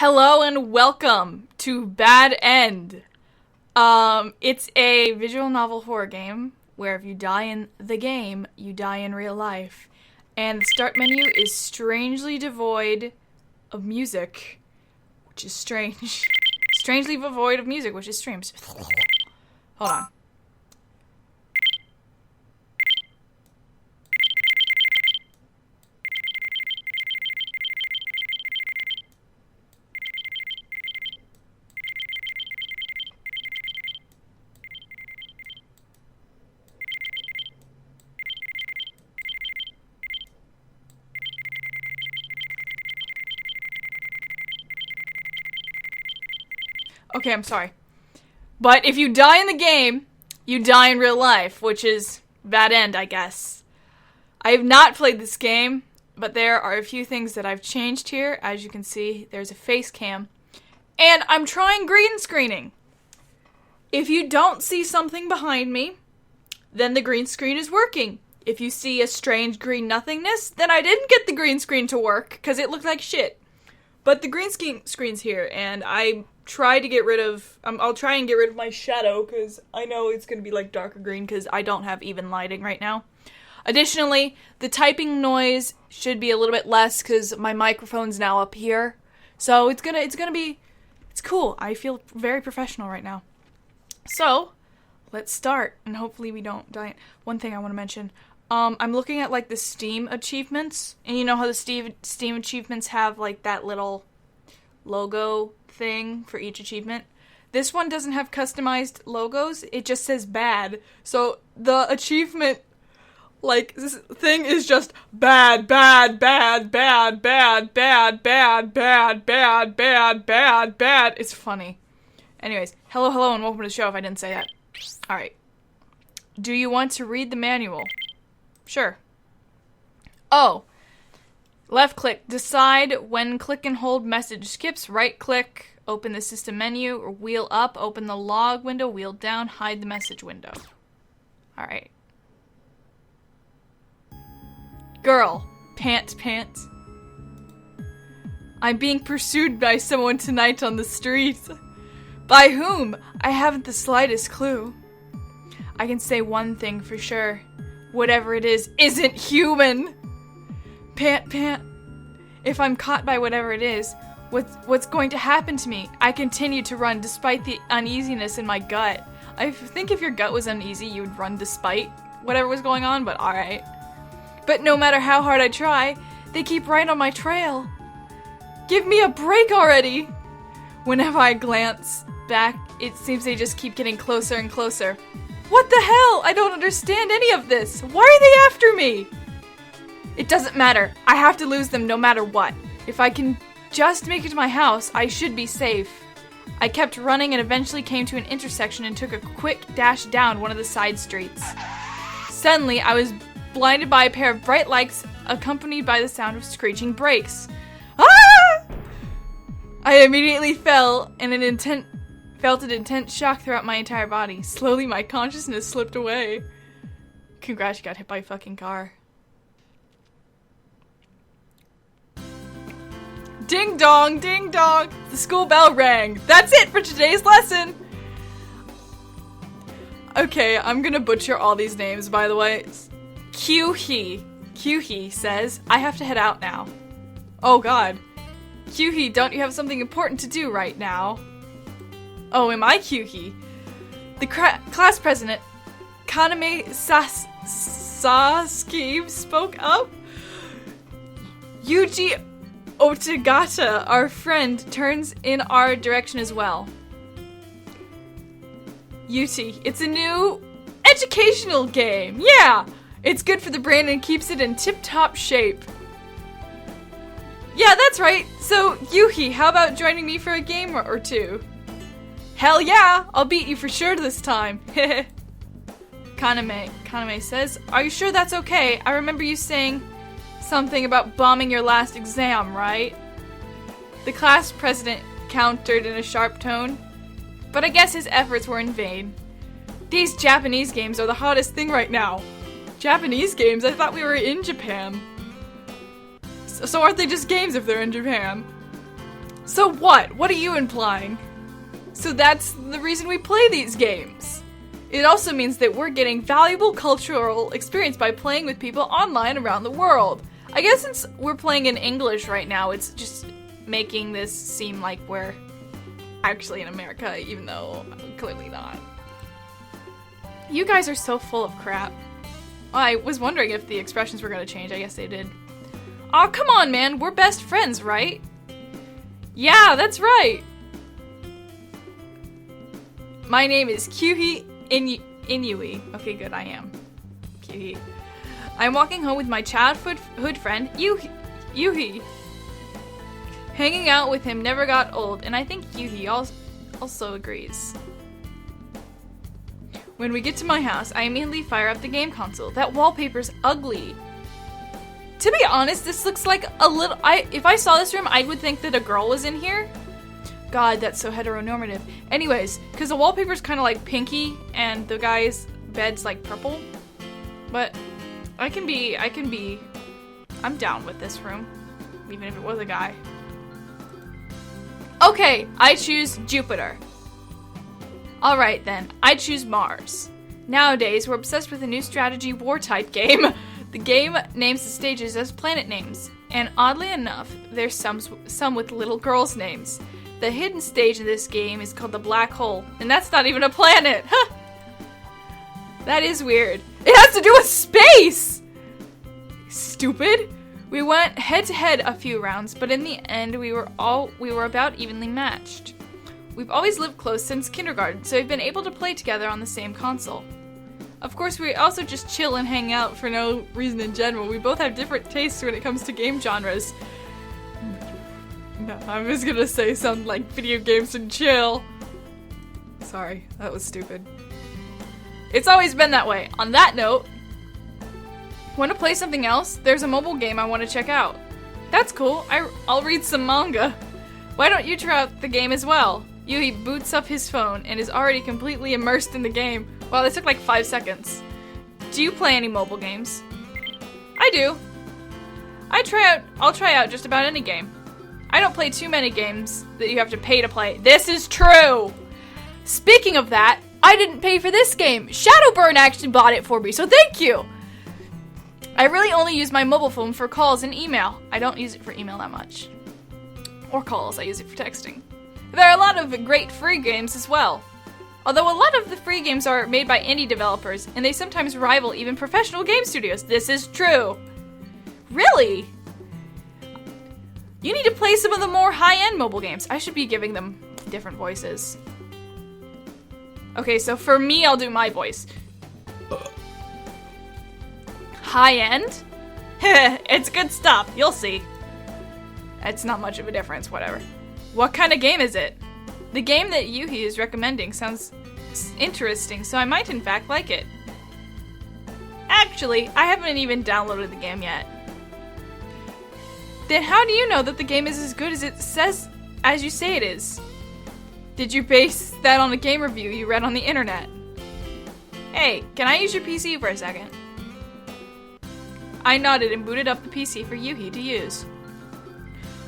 Hello and welcome to Bad End. It's a visual novel horror game where if you die in the game, you die in real life. And the start menu is strangely devoid of music, which is strange. Strangely devoid of music, which is strange. Hold on. Okay, I'm sorry. But if you die in the game, you die in real life, which is bad end, I guess. I have not played this game, but there are a few things that I've changed here. As you can see, there's a face cam. And I'm trying green screening. If you don't see something behind me, then the green screen is working. If you see a strange green nothingness, then I didn't get the green screen to work, because it looked like shit. But the green screen's here, and I try to get rid of, I'll try and get rid of my shadow, because I know it's going to be like darker green, because I don't have even lighting right now. Additionally, the typing noise should be a little bit less, because my microphone's now up here. So it's cool. I feel very professional right now. So, let's start, and hopefully we don't die. One thing I want to mention, I'm looking at like the Steam achievements, and you know how the Steam achievements have like that little logo thing for each achievement? This one doesn't have customized logos, it just says bad. So the achievement, like, this thing is just bad, bad, bad, bad, bad, bad, bad, bad, bad, bad, bad, bad. It's funny. Anyways, hello, and welcome to the show if I didn't say that. Alright. Do you want to read the manual? Sure. Oh. Left click. Decide when click and hold message skips. Right click. Open the system menu. Or wheel up. Open the log window. Wheel down. Hide the message window. Alright. Girl. Pant. I'm being pursued by someone tonight on the street. By whom? I haven't the slightest clue. I can say one thing for sure. Whatever it is, isn't human! Pant. If I'm caught by whatever it is, what's going to happen to me? I continue to run despite the uneasiness in my gut. I think if your gut was uneasy, you would run despite whatever was going on, but alright. But no matter how hard I try, they keep right on my trail. Give me a break already! Whenever I glance back, it seems they just keep getting closer and closer. What the hell? I don't understand any of this. Why are they after me? It doesn't matter. I have to lose them no matter what. If I can just make it to my house, I should be safe. I kept running and eventually came to an intersection and took a quick dash down one of the side streets. Suddenly, I was blinded by a pair of bright lights accompanied by the sound of screeching brakes. Ah! I immediately felt an intense shock throughout my entire body. Slowly, my consciousness slipped away. Congrats, you got hit by a fucking car. Ding dong, ding dong! The school bell rang. That's it for today's lesson! Okay, I'm gonna butcher all these names, by the way. Kyuhi says, I have to head out now. Oh god. Kyuhi, don't you have something important to do right now? Oh, am I Kyuhi? The class president, Kaname Sasuke, spoke up. Yuji Otagata, our friend, turns in our direction as well. Yuti, it's a new educational game. Yeah! It's good for the brain and keeps it in tip-top shape. Yeah, that's right. So, Yuhi, how about joining me for a game or two? Hell yeah! I'll beat you for sure this time. Kaname says, are you sure that's okay? I remember you saying something about bombing your last exam, right? The class president countered in a sharp tone, but I guess his efforts were in vain. These Japanese games are the hottest thing right now. Japanese games? I thought we were in Japan. So aren't they just games if they're in Japan? So what? What are you implying? So that's the reason we play these games. It also means that we're getting valuable cultural experience by playing with people online around the world. I guess since we're playing in English right now, it's just making this seem like we're actually in America, even though clearly not. You guys are so full of crap. I was wondering if the expressions were going to change. I guess they did. Aw, come on, man. We're best friends, right? Yeah, that's right. My name is Kyuhi Inui. Okay, good, I am. Kyuhi. I'm walking home with my childhood friend, Yuhi. Hanging out with him never got old, and I think Yuhi also agrees. When we get to my house, I immediately fire up the game console. That wallpaper's ugly. To be honest, this looks like a little... if I saw this room, I would think that a girl was in here. God, that's so heteronormative. Anyways, because the wallpaper's kind of like pinky, and the guy's bed's like purple. But I'm down with this room, even if it was a guy. Okay, I choose Jupiter. Alright then, I choose Mars. Nowadays, we're obsessed with a new strategy war type game. The game names the stages as planet names, and oddly enough, there's some with little girls' names. The hidden stage in this game is called the Black Hole, and that's not even a planet! Huh. That is weird. It has to do with space! Stupid! We went head-to-head a few rounds, but in the end, we were about evenly matched. We've always lived close since kindergarten, so we've been able to play together on the same console. Of course, we also just chill and hang out for no reason in general. We both have different tastes when it comes to game genres. No, I was gonna say something like video games and chill. Sorry, that was stupid. It's always been that way. On that note, want to play something else? There's a mobile game I want to check out. That's cool. I'll read some manga. Why don't you try out the game as well? Yui boots up his phone and is already completely immersed in the game. Wow, that took like 5 seconds. Do you play any mobile games? I do. I'll try out just about any game. I don't play too many games that you have to pay to play. This is true! Speaking of that, I didn't pay for this game. Shadowburn actually bought it for me, so thank you! I really only use my mobile phone for calls and email. I don't use it for email that much. Or calls, I use it for texting. There are a lot of great free games as well. Although a lot of the free games are made by indie developers, and they sometimes rival even professional game studios. This is true. Really? You need to play some of the more high-end mobile games. I should be giving them different voices. Okay, so for me, I'll do my voice. High-end? It's good stuff. You'll see. It's not much of a difference, whatever. What kind of game is it? The game that Yuhi is recommending sounds interesting, so I might in fact like it. Actually, I haven't even downloaded the game yet. Then how do you know that the game is as good as it says, as you say it is? Did you base that on a game review you read on the internet? Hey, can I use your PC for a second? I nodded and booted up the PC for Yuhi to use.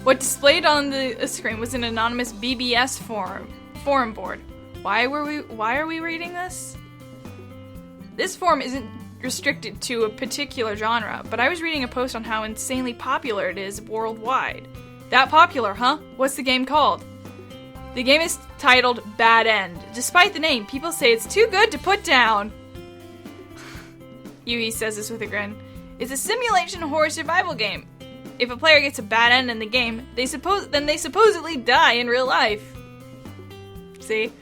What displayed on the screen was an anonymous BBS forum board. Why are we reading this? This forum isn't restricted to a particular genre, but I was reading a post on how insanely popular it is worldwide. That popular, huh? What's the game called? The game is titled Bad End. Despite the name, people say it's too good to put down. Yui says this with a grin. It's a simulation horror survival game. If a player gets a bad end in the game, they supposedly die in real life. See?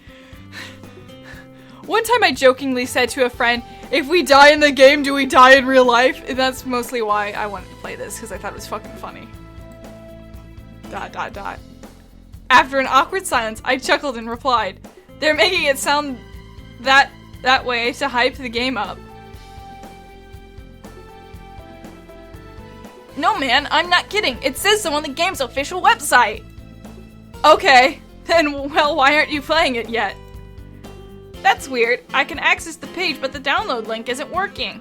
One time I jokingly said to a friend, if we die in the game, do we die in real life? And that's mostly why I wanted to play this, because I thought it was fucking funny. ... After an awkward silence, I chuckled and replied, they're making it sound that way to hype the game up. No man, I'm not kidding. It says so on the game's official website. Okay, then well, why aren't you playing it yet? That's weird. I can access the page, but the download link isn't working.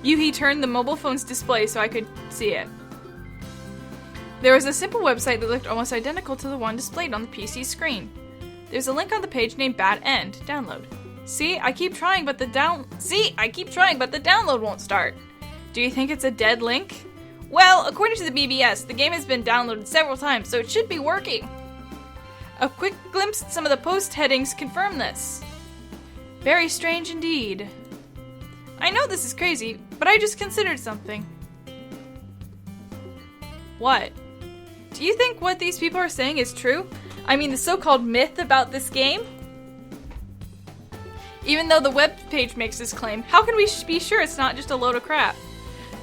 Yuhi turned the mobile phone's display so I could see it. There was a simple website that looked almost identical to the one displayed on the PC screen. There's a link on the page named Bad End. Download. See, I keep trying, but the download won't start. Do you think it's a dead link? Well, according to the BBS, the game has been downloaded several times, so it should be working. A quick glimpse at some of the post headings confirm this. Very strange indeed. I know this is crazy, but I just considered something. What? Do you think what these people are saying is true? I mean, the so-called myth about this game? Even though the web page makes this claim, how can we be sure it's not just a load of crap?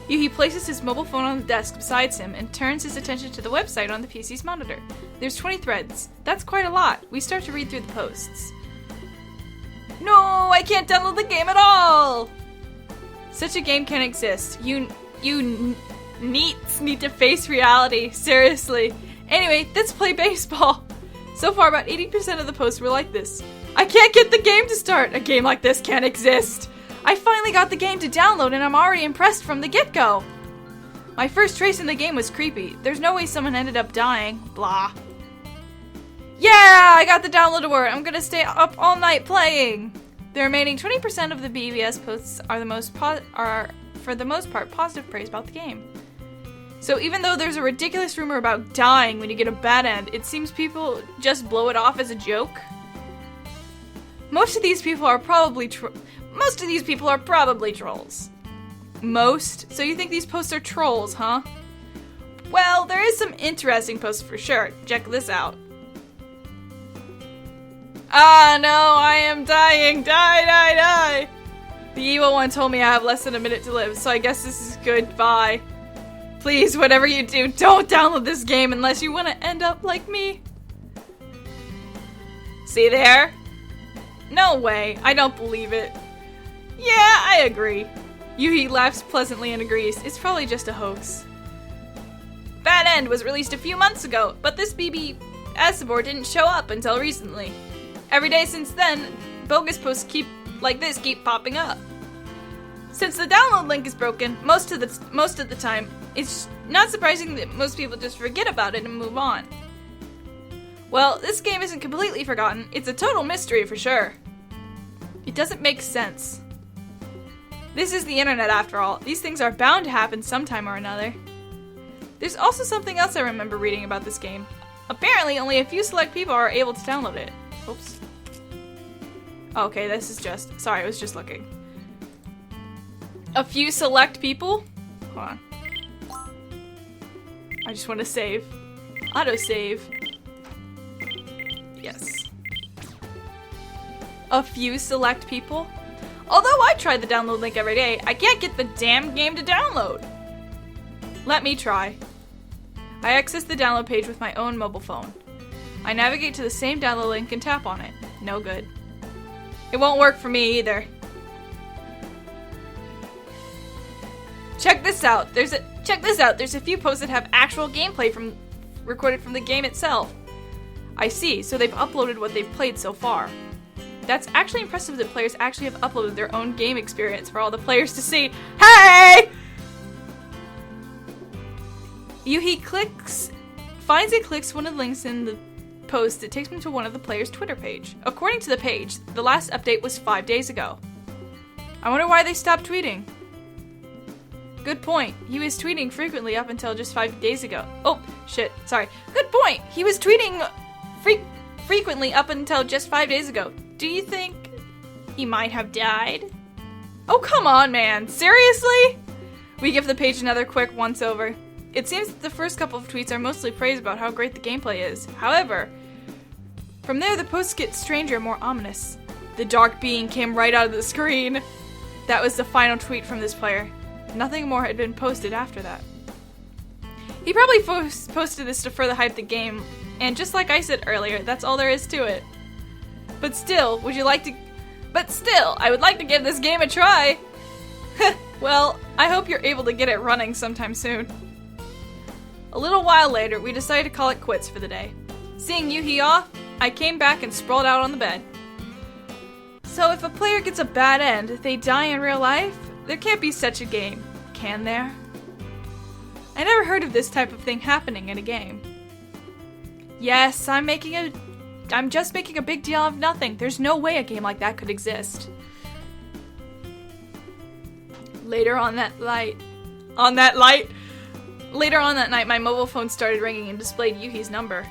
Yuhi places his mobile phone on the desk beside him and turns his attention to the website on the PC's monitor. There's 20 threads. That's quite a lot. We start to read through the posts. No, I can't download the game at all! Such a game can't exist. You neats need to face reality. Seriously. Anyway, let's play baseball. So far, about 80% of the posts were like this. I can't get the game to start. A game like this can't exist. I finally got the game to download and I'm already impressed from the get-go. My first trace in the game was creepy. There's no way someone ended up dying. Blah. Yeah, I got the download to work. I'm gonna stay up all night playing. The remaining 20% of the BBS posts are for the most part positive praise about the game. So even though there's a ridiculous rumor about dying when you get a bad end, it seems people just blow it off as a joke. Most of these people are probably trolls. Most? So you think these posts are trolls, huh? Well, there is some interesting posts for sure. Check this out. Ah, no, I am dying. Die. The evil one told me I have less than a minute to live, so I guess this is goodbye. Please, whatever you do, don't download this game unless you want to end up like me. See there? No way, I don't believe it. Yeah, I agree. Yuhi laughs pleasantly and agrees. It's probably just a hoax. Bad End was released a few months ago, but this BBS support didn't show up until recently. Every day since then, bogus posts like this keep popping up. Since the download link is broken, most of the time, it's not surprising that most people just forget about it and move on. Well, this game isn't completely forgotten. It's a total mystery for sure. It doesn't make sense. This is the internet after all. These things are bound to happen sometime or another. There's also something else I remember reading about this game. Apparently, only a few select people are able to download it. Oops. Okay, this is just... Sorry, I was just looking. A few select people? Hold on. I just want to save. Autosave. Yes. A few select people? Although I try the download link every day, I can't get the damn game to download. Let me try. I access the download page with my own mobile phone. I navigate to the same download link and tap on it. No good. It won't work for me either. Check this out. There's a few posts that have actual gameplay recorded from the game itself. I see, so they've uploaded what they've played so far. That's actually impressive that players actually have uploaded their own game experience for all the players to see. Hey! Yuhi finds and clicks one of the links in the post that takes me to one of the players' Twitter page. According to the page, the last update was 5 days ago. I wonder why they stopped tweeting. Good point. He was tweeting frequently up until just 5 days ago. Oh, shit. Sorry. Good point. He was tweeting frequently up until just 5 days ago. Do you think he might have died? Oh, come on, man. Seriously? We give the page another quick once-over. It seems that the first couple of tweets are mostly praise about how great the gameplay is. However, from there the posts get stranger and more ominous. The dark being came right out of the screen. That was the final tweet from this player. Nothing more had been posted after that. He probably posted this to further hype the game, and just like I said earlier, that's all there is to it. But still, I would like to give this game a try. Well, I hope you're able to get it running sometime soon. A little while later, we decided to call it quits for the day. Seeing Yuhi off, I came back and sprawled out on the bed. So if a player gets a bad end, they die in real life? There can't be such a game, can there? I never heard of this type of thing happening in a game. Yes, I'm just making a big deal of nothing. There's no way a game like that could exist. Later on that night, my mobile phone started ringing and displayed Yuhi's number.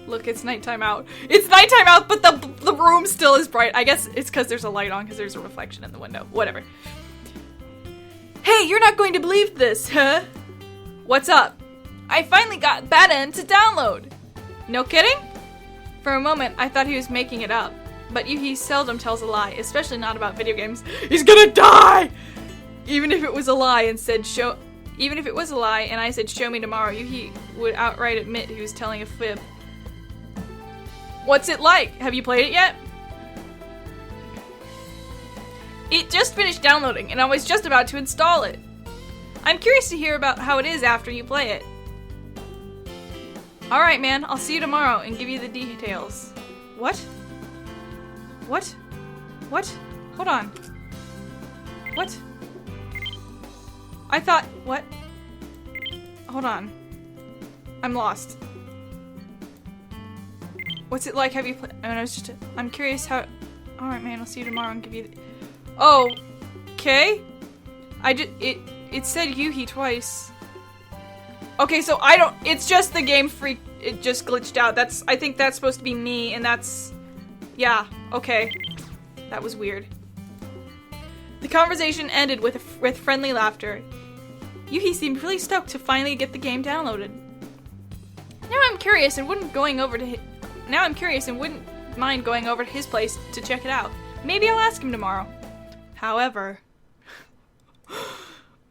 Look, it's nighttime out. It's nighttime out, but the room still is bright. I guess it's because there's a light on, because there's a reflection in the window. Whatever. Hey, you're not going to believe this, huh? What's up? I finally got Bad End to download. No kidding? For a moment, I thought he was making it up. But Yuhi seldom tells a lie, especially not about video games. He's gonna die! Even if it was a lie and I said show me tomorrow, Yuhi would outright admit he was telling a fib. What's it like? Have you played it yet? It just finished downloading, and I was just about to install it. I'm curious to hear about how it is after you play it. Alright, man, I'll see you tomorrow and give you the details. What? What? What? Hold on. What? I thought, what? Hold on. I'm lost. What's it like? Have you played? I'm curious how. Alright, man, I'll see you tomorrow and give you the. Oh, okay. It said Yuhi twice. Okay, so it's just the game freak. It just glitched out. I think that's supposed to be me, and that's. Yeah, okay. That was weird. The conversation ended with friendly laughter. Yuhi seemed really stoked to finally get the game downloaded. Now I'm curious and wouldn't mind going over to his place to check it out. Maybe I'll ask him tomorrow. However,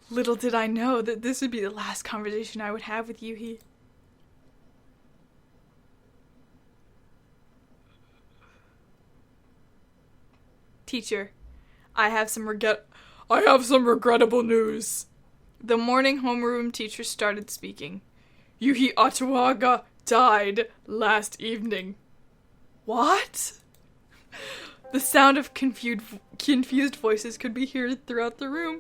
little did I know that this would be the last conversation I would have with Yuhi. Teacher, I have some regrettable news. The morning homeroom teacher started speaking. Yuhi Atawaga died last evening. What? The sound of confused voices could be heard throughout the room.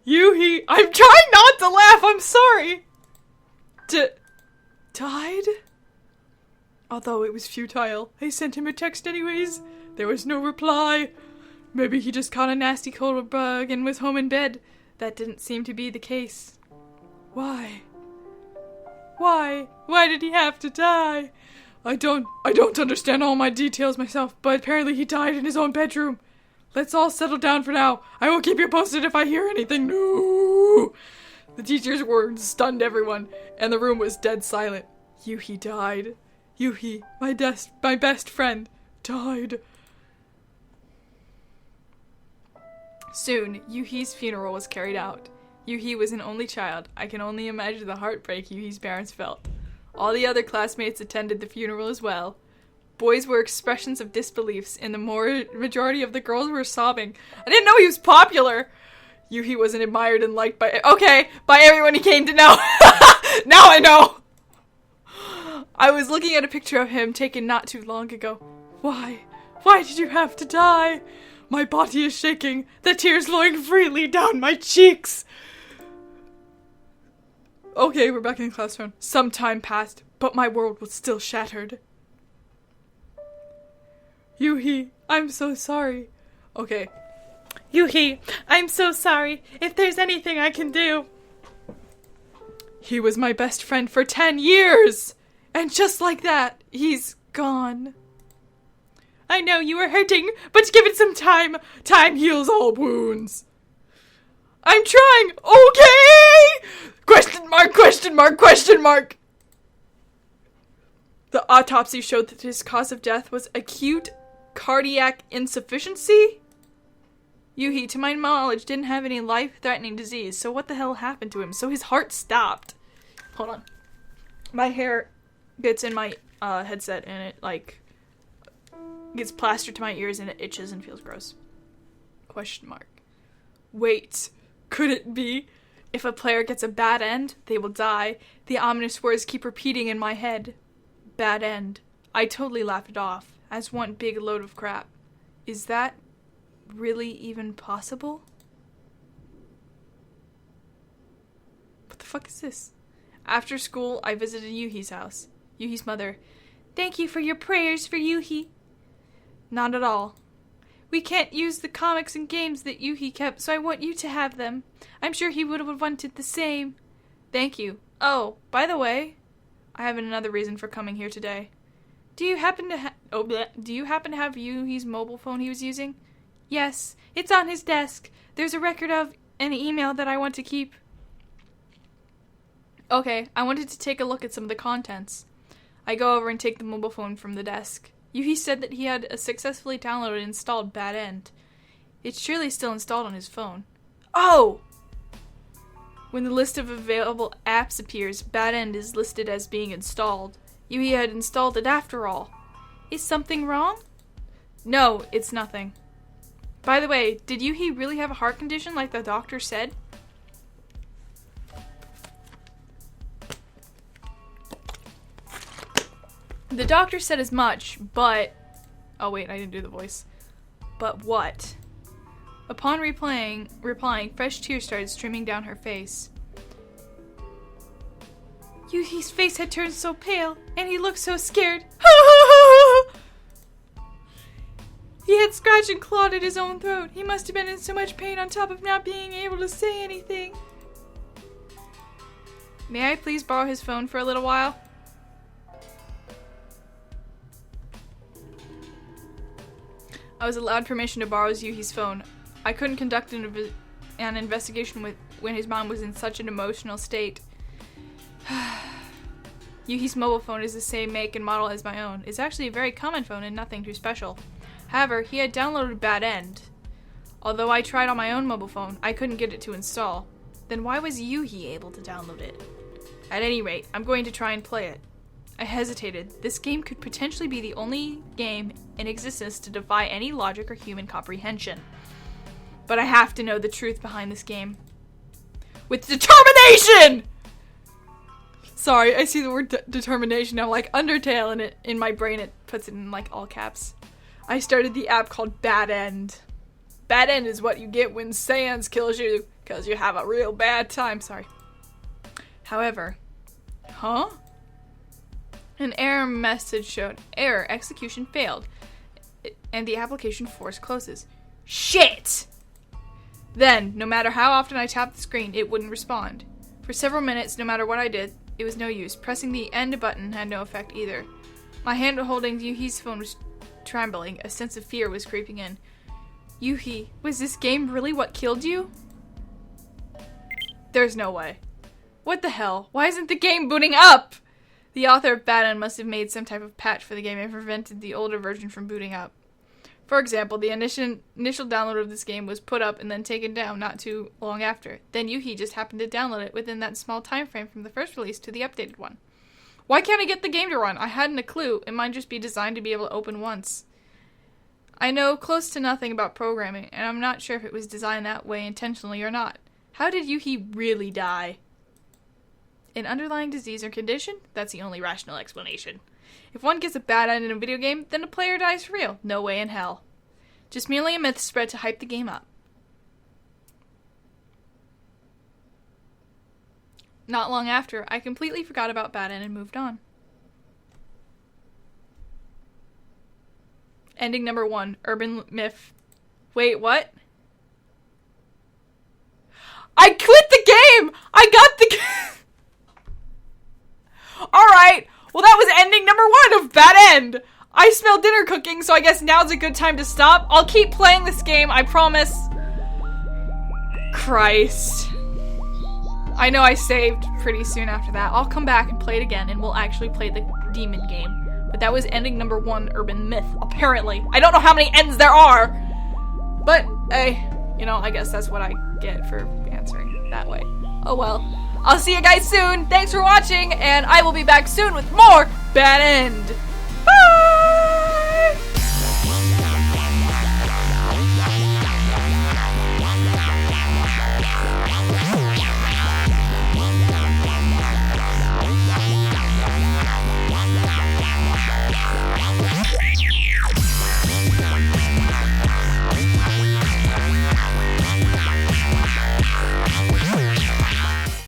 Yuhi, I'm trying not to laugh, I'm sorry. Died? Although it was futile, I sent him a text anyways. There was no reply. Maybe he just caught a nasty cold bug and was home in bed. That didn't seem to be the case. Why? Why? Why did he have to die? I don't understand all my details myself, but apparently he died in his own bedroom. Let's all settle down for now. I will keep you posted if I hear anything new. The teacher's words stunned everyone, and the room was dead silent. Yuhi died. Yuhi, my best friend, died. Soon, Yuhi's funeral was carried out. Yuhi was an only child. I can only imagine the heartbreak Yuhi's parents felt. All the other classmates attended the funeral as well. Boys were expressions of disbeliefs, and the majority of the girls were sobbing. I didn't know he was popular! Yuhi wasn't admired and liked by everyone he came to know. Now I know! I was looking at a picture of him taken not too long ago. Why? Why did you have to die? My body is shaking, the tears flowing freely down my cheeks. Okay, we're back in the classroom. Some time passed, but my world was still shattered. Yuhi, I'm so sorry. Okay. Yuhi, I'm so sorry. If there's anything I can do. He was my best friend for 10 years! And just like that, he's gone. I know you were hurting, but give it some time. Time heals all wounds. I'm trying, okay? Question mark, question mark, question mark. The autopsy showed that his cause of death was acute cardiac insufficiency? Yuhi, to my knowledge, didn't have any life-threatening disease, so what the hell happened to him? So his heart stopped. Hold on. My hair gets in my headset and it, gets plastered to my ears and it itches and feels gross. Question mark. Wait, could it be? If a player gets a bad end, they will die. The ominous words keep repeating in my head. Bad end. I totally laughed it off, as one big load of crap. Is that really even possible? fuck is this? After school, I visited Yuhi's house. Yuhi's mother. Thank you for your prayers for Yuhi. Not at all. We can't use the comics and games that Yuhi kept, so I want you to have them. I'm sure he would have wanted the same. Thank you. Oh, by the way, I have another reason for coming here today. Do you happen to have Yuhi's mobile phone he was using? Yes, it's on his desk. There's a record of an email that I want to keep. Okay, I wanted to take a look at some of the contents. I go over and take the mobile phone from the desk. Yuhi said that he had successfully downloaded and installed Bad End. It's surely still installed on his phone. Oh! When the list of available apps appears, Bad End is listed as being installed. Yuhi had installed it after all. Is something wrong? No, it's nothing. By the way, did Yuhi really have a heart condition like the doctor said? The doctor said as much, but... Oh wait, I didn't do the voice. But what? Upon replying, fresh tears started streaming down her face. Yuhi's face had turned so pale, and he looked so scared. He had scratched and clawed at his own throat. He must have been in so much pain on top of not being able to say anything. May I please borrow his phone for a little while? I was allowed permission to borrow Yuhi's phone. I couldn't conduct an investigation when his mom was in such an emotional state. Yuhi's mobile phone is the same make and model as my own. It's actually a very common phone and nothing too special. However, he had downloaded Bad End. Although I tried on my own mobile phone, I couldn't get it to install. Then why was Yuhi able to download it? At any rate, I'm going to try and play it. I hesitated. This game could potentially be the only game in existence to defy any logic or human comprehension. But I have to know the truth behind this game. With determination! Sorry, I see the word determination. I'm like Undertale, and in my brain it puts it in like all caps. I started the app called Bad End. Bad End is what you get when Sans kills you because you have a real bad time. Sorry. However, an error message showed error, execution failed, and the application force closes. Shit! Then, no matter how often I tapped the screen, it wouldn't respond. For several minutes, no matter what I did, it was no use. Pressing the end button had no effect either. My hand holding Yuhi's phone was trembling. A sense of fear was creeping in. Yuhi, was this game really what killed you? There's no way. What the hell? Why isn't the game booting up? The author of Bad End must have made some type of patch for the game and prevented the older version from booting up. For example, the initial download of this game was put up and then taken down not too long after. Then Yuhi just happened to download it within that small time frame from the first release to the updated one. Why can't I get the game to run? I hadn't a clue. It might just be designed to be able to open once. I know close to nothing about programming, and I'm not sure if it was designed that way intentionally or not. How did Yuhi really die? An underlying disease or condition? That's the only rational explanation. If one gets a bad end in a video game, then a player dies for real. No way in hell. Just merely a myth spread to hype the game up. Not long after, I completely forgot about Bad End and moved on. Ending number 1, Urban Myth. Wait, what? I quit the game! I got the game! Alright, well that was ending number 1 of Bad End. I smell dinner cooking, so I guess now's a good time to stop. I'll keep playing this game, I promise. Christ. I know I saved pretty soon after that. I'll come back and play it again, and we'll actually play the demon game. But that was ending number 1, Urban Myth, apparently. I don't know how many ends there are. But, hey, you know, I guess that's what I get for answering that way. Oh well. I'll see you guys soon. Thanks for watching, and I will be back soon with more Bad End.